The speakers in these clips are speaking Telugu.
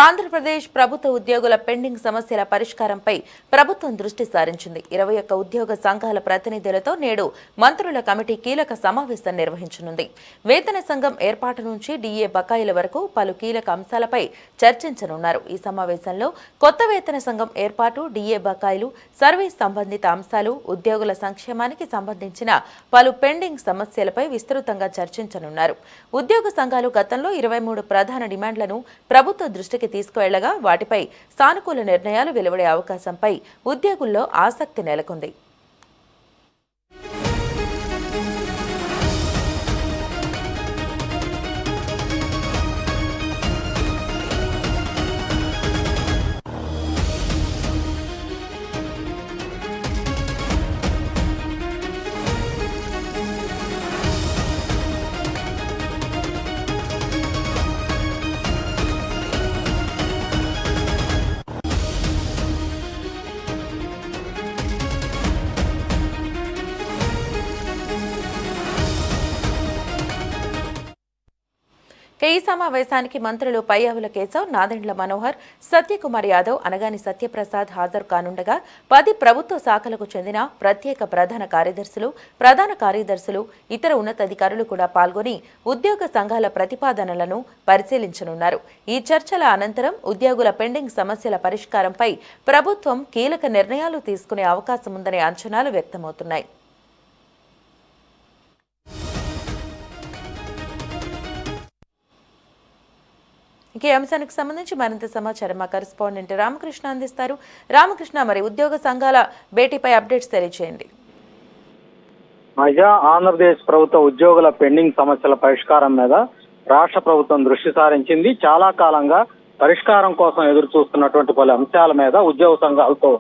ఆంధ్రప్రదేశ్ ప్రభుత్వ ఉద్యోగుల పెండింగ్ సమస్యల పరిష్కారంపై ప్రభుత్వం దృష్టి సారించింది. 21 ఉద్యోగ సంఘాల ప్రతినిధులతో నేడు మంత్రుల కమిటీ కీలక సమావేశం నిర్వహించనుంది. వేతన సంఘం ఏర్పాటు నుంచి డీఏ బకాయిల వరకు పలు కీలక అంశాలపై చర్చించనున్నారు. ఈ సమావేశంలో కొత్త వేతన సంఘం ఏర్పాటు, డీఏ బకాయిలు, సర్వీస్ సంబంధిత అంశాలు, ఉద్యోగుల సంక్షేమానికి సంబంధించిన పలు పెండింగ్ సమస్యలపై విస్తృతంగా చర్చించనున్నారు. ఉద్యోగ సంఘాలు గతంలో 23 ప్రధాన డిమాండ్లను ప్రభుత్వ దృష్టికి తీసుకువెళ్లగా వాటిపై సానుకూల నిర్ణయాలు వెలువడే అవకాశంపై ఉద్యోగుల్లో ఆసక్తి నెలకొంది. ఈ సమావేశానికి మంత్రులు పయ్యావుల కేశవ్, నాదెండ్ల మనోహర్, సత్యకుమార్ యాదవ్, అనగాని సత్యప్రసాద్ హాజరు కానుండగా 10 ప్రభుత్వ శాఖలకు చెందిన ప్రత్యేక ప్రధాన కార్యదర్శులు, ఇతర ఉన్నతాధికారులు కూడా పాల్గొని ఉద్యోగ సంఘాల ప్రతిపాదనలను పరిశీలించనున్నారు. ఈ చర్చల అనంతరం ఉద్యోగుల పెండింగ్ సమస్యల పరిష్కారంపై ప్రభుత్వం కీలక నిర్ణయాలు తీసుకునే అవకాశం ఉందనే అంచనాలు వ్యక్తమవుతున్నాయి. ఈ అంశానికి సంబంధించి మరింత సమాచారం మా కరెస్పాండెంట్ రామకృష్ణ అందిస్తారు. రామకృష్ణ, మరి ఉద్యోగ సంఘాల భేటీపై అప్డేట్స్ తెలియజేయండి. ఆంధ్రప్రదేశ్ ప్రభుత్వ ఉద్యోగుల పెండింగ్ సమస్యల పరిష్కారం మీద రాష్ట్ర ప్రభుత్వం దృష్టి సారించింది. చాలా కాలంగా పరిష్కారం కోసం ఎదురు చూస్తున్నటువంటి పలు అంశాల మీద ఉద్యోగ సంఘాలతో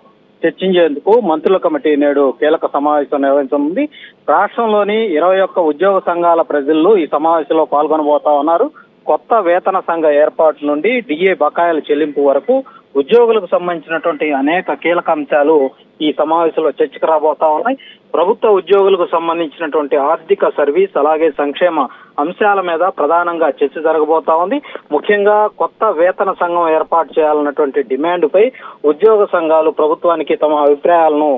చర్చించేందుకు మంత్రుల కమిటీ నేడు కీలక సమావేశం నిర్వహించనుంది. రాష్ట్రంలోని 21 ఉద్యోగ సంఘాల ప్రజలు ఈ సమావేశంలో పాల్గొనబోతా ఉన్నారు. కొత్త వేతన సంఘ ఏర్పాటు నుండి డిఏ బకాయిల చెల్లింపు వరకు ఉద్యోగులకు సంబంధించినటువంటి అనేక కీలక అంశాలు ఈ సమావేశంలో చర్చకు రాబోతా ఉన్నాయి. ప్రభుత్వ ఉద్యోగులకు సంబంధించినటువంటి ఆర్థిక, సర్వీస్, అలాగే సంక్షేమ అంశాల మీద ప్రధానంగా చర్చ జరగబోతా ఉంది. ముఖ్యంగా కొత్త వేతన సంఘం ఏర్పాటు చేయాలన్నటువంటి డిమాండ్పై ఉద్యోగ సంఘాలు ప్రభుత్వానికి తమ అభిప్రాయాలను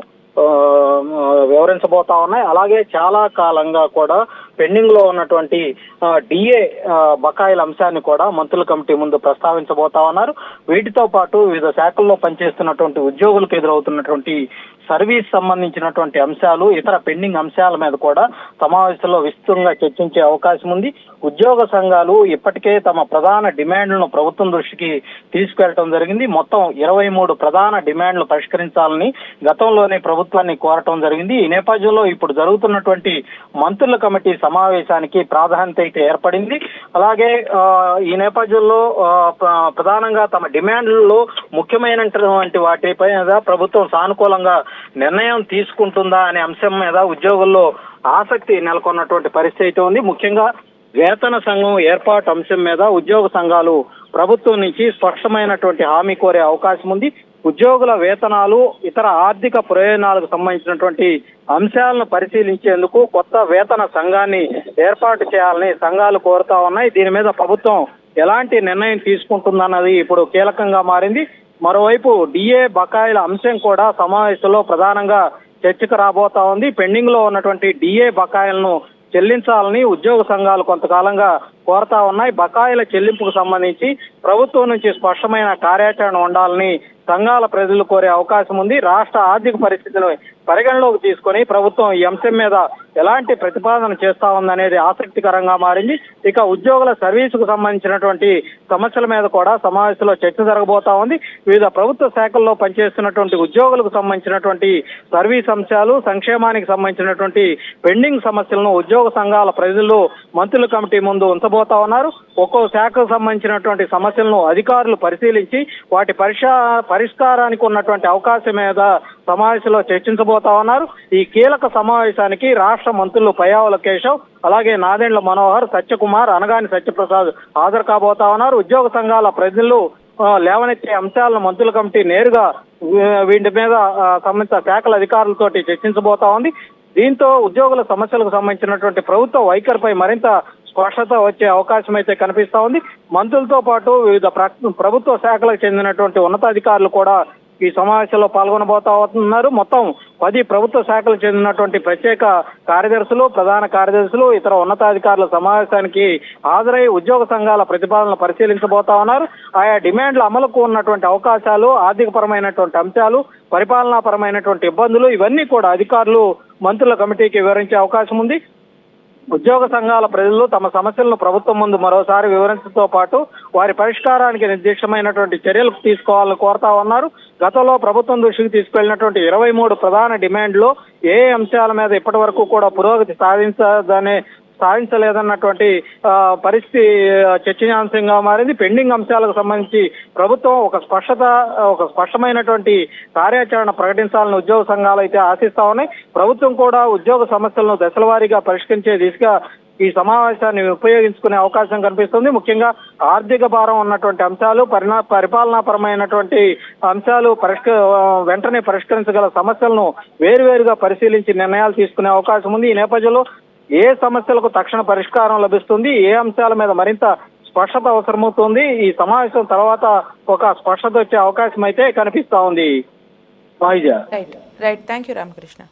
వివరించబోతా ఉన్నాయి. అలాగే చాలా కాలంగా కూడా పెండింగ్ లో ఉన్నటువంటి డిఏ బకాయిల అంశాన్ని కూడా మంత్రుల కమిటీ ముందు ప్రస్తావించబోతా ఉన్నారు. వీటితో పాటు వివిధ శాఖల్లో పనిచేస్తున్నటువంటి ఉద్యోగులకు ఎదురవుతున్నటువంటి సర్వీస్ సంబంధించినటువంటి అంశాలు, ఇతర పెండింగ్ అంశాల మీద కూడా సమావేశంలో విస్తృతంగా చర్చించే అవకాశం ఉంది. ఉద్యోగ సంఘాలు ఇప్పటికే తమ ప్రధాన డిమాండ్లను ప్రభుత్వం దృష్టికి తీసుకెళ్లడం జరిగింది. మొత్తం 23 ప్రధాన డిమాండ్లు పరిష్కరించాలని గతంలోనే ప్రభుత్వాన్ని కోరటం జరిగింది. ఈ నేపథ్యంలో ఇప్పుడు జరుగుతున్నటువంటి మంత్రుల కమిటీ సమావేశానికి ప్రాధాన్యత అయితే ఏర్పడింది. అలాగే ఈ నేపథ్యంలో ప్రధానంగా తమ డిమాండ్లలో ముఖ్యమైనటువంటి వాటిపై ప్రభుత్వం సానుకూలంగా నిర్ణయం తీసుకుంటుందా అనే అంశం మీద ఉద్యోగుల్లో ఆసక్తి నెలకొన్నటువంటి పరిస్థితి ఉంది. ముఖ్యంగా వేతన సంఘం ఏర్పాటు అంశం మీద ఉద్యోగ సంఘాలు ప్రభుత్వం నుంచి స్పష్టమైనటువంటి హామీ కోరే అవకాశం ఉంది. ఉద్యోగుల వేతనాలు, ఇతర ఆర్థిక ప్రయోజనాలకు సంబంధించినటువంటి అంశాలను పరిశీలించేందుకు కొత్త వేతన సంఘాన్ని ఏర్పాటు చేయాలని సంఘాలు కోరుతా ఉన్నాయి. దీని మీద ప్రభుత్వం ఎలాంటి నిర్ణయం తీసుకుంటుందన్నది ఇప్పుడు కీలకంగా మారింది. మరోవైపు డిఏ బకాయిల అంశం కూడా సమావేశంలో ప్రధానంగా చర్చకు రాబోతా ఉంది. పెండింగ్ లో ఉన్నటువంటి డిఏ బకాయిలను చెల్లించాలని ఉద్యోగ సంఘాలు కొంతకాలంగా కోరుతా ఉన్నాయి. బకాయిల చెల్లింపుకు సంబంధించి ప్రభుత్వం నుంచి స్పష్టమైన కార్యాచరణ ఉండాలని సంఘాల ప్రజలు కోరే అవకాశం ఉంది. రాష్ట్ర ఆర్థిక పరిస్థితిని పరిగణలోకి తీసుకొని ప్రభుత్వం ఈ అంశం మీద ఎలాంటి ప్రతిపాదన చేస్తా ఉందనేది ఆసక్తికరంగా మారింది. ఇక ఉద్యోగుల సర్వీసుకు సంబంధించినటువంటి సమస్యల మీద కూడా సమావేశంలో చర్చ జరగబోతా ఉంది. వివిధ ప్రభుత్వ శాఖల్లో పనిచేస్తున్నటువంటి ఉద్యోగులకు సంబంధించినటువంటి సర్వీస్ అంశాలు, సంక్షేమానికి సంబంధించినటువంటి పెండింగ్ సమస్యలను ఉద్యోగ సంఘాల ప్రజలు మంత్రుల కమిటీ ముందు ఉంచబోతా ఉన్నారు. ఒక్కో శాఖకు సంబంధించినటువంటి సమస్యలను అధికారులు పరిశీలించి వాటి పరిష్కారానికి ఉన్నటువంటి అవకాశం మీద సమావేశంలో చర్చించబోతా ఉన్నారు. ఈ కీలక సమావేశానికి రాష్ట్ర మంత్రులు పయ్యావుల కేశవ్, అలాగే నాదెండ్ల మనోహర్, సత్యకుమార్, అనగాని సత్యప్రసాద్ హాజరు కాబోతా ఉన్నారు. ఉద్యోగ సంఘాల ప్రజలు లేవనెత్తే అంశాలను మంత్రుల కమిటీ నేరుగా వీటి మీద సంబంధిత శాఖల అధికారులతోటి చర్చించబోతా ఉంది. దీంతో ఉద్యోగుల సమస్యలకు సంబంధించినటువంటి ప్రభుత్వ వైఖరిపై మరింత స్పష్టత వచ్చే అవకాశం అయితే కనిపిస్తా ఉంది. మంత్రులతో పాటు వివిధ ప్రభుత్వ శాఖలకు చెందినటువంటి ఉన్నతాధికారులు కూడా ఈ సమావేశంలో పాల్గొనబోతా ఉన్నారు. మొత్తం 10 ప్రభుత్వ శాఖలకు చెందినటువంటి ప్రత్యేక కార్యదర్శులు, ప్రధాన కార్యదర్శులు, ఇతర ఉన్నతాధికారుల సమావేశానికి హాజరై ఉద్యోగ సంఘాల ప్రతిపాదనలు పరిశీలించబోతా ఉన్నారు. ఆయా డిమాండ్ల అమలుకు ఉన్నటువంటి అవకాశాలు, ఆర్థికపరమైనటువంటి అంశాలు, పరిపాలనాపరమైనటువంటి ఇబ్బందులు ఇవన్నీ కూడా అధికారులు మంత్రుల కమిటీకి వివరించే అవకాశం ఉంది. ఉద్యోగ సంఘాల ప్రజలు తమ సమస్యలను ప్రభుత్వం ముందు మరోసారి వివరించడంతో పాటు వారి పరిష్కారానికి నిర్దిష్టమైనటువంటి చర్యలు తీసుకోవాలని కోరుతా ఉన్నారు. గతంలో ప్రభుత్వం దృష్టికి తీసుకెళ్లినటువంటి 23 ప్రధాన డిమాండ్లు ఏ అంశాల మీద ఇప్పటి వరకు కూడా పురోగతి సాధించలేదన్నటువంటి పరిస్థితి చర్చనీయాంశంగా మారింది. పెండింగ్ అంశాలకు సంబంధించి ప్రభుత్వం ఒక స్పష్టమైనటువంటి కార్యాచరణ ప్రకటించాలని ఉద్యోగ సంఘాలు అయితే ఆశిస్తా ఉన్నాయి. ప్రభుత్వం కూడా ఉద్యోగ సమస్యలను దశలవారీగా పరిష్కరించే దిశగా ఈ సమావేశాన్ని ఉపయోగించుకునే అవకాశం కనిపిస్తుంది. ముఖ్యంగా ఆర్థిక భారం ఉన్నటువంటి అంశాలు, పరిపాలనాపరమైనటువంటి అంశాలు వెంటనే పరిష్కరించగల సమస్యలను వేరువేరుగా పరిశీలించి నిర్ణయాలు తీసుకునే అవకాశం ఉంది. ఈ నేపథ్యంలో ఏ సమస్యలకు తక్షణ పరిష్కారం లభిస్తుంది, ఏ అంశాల మీద మరింత స్పష్టత అవసరమవుతుంది, ఈ సమావేశం తర్వాత ఒక స్పష్టత వచ్చే అవకాశం అయితే కనిపిస్తా ఉంది. Right thank you Ramakrishna.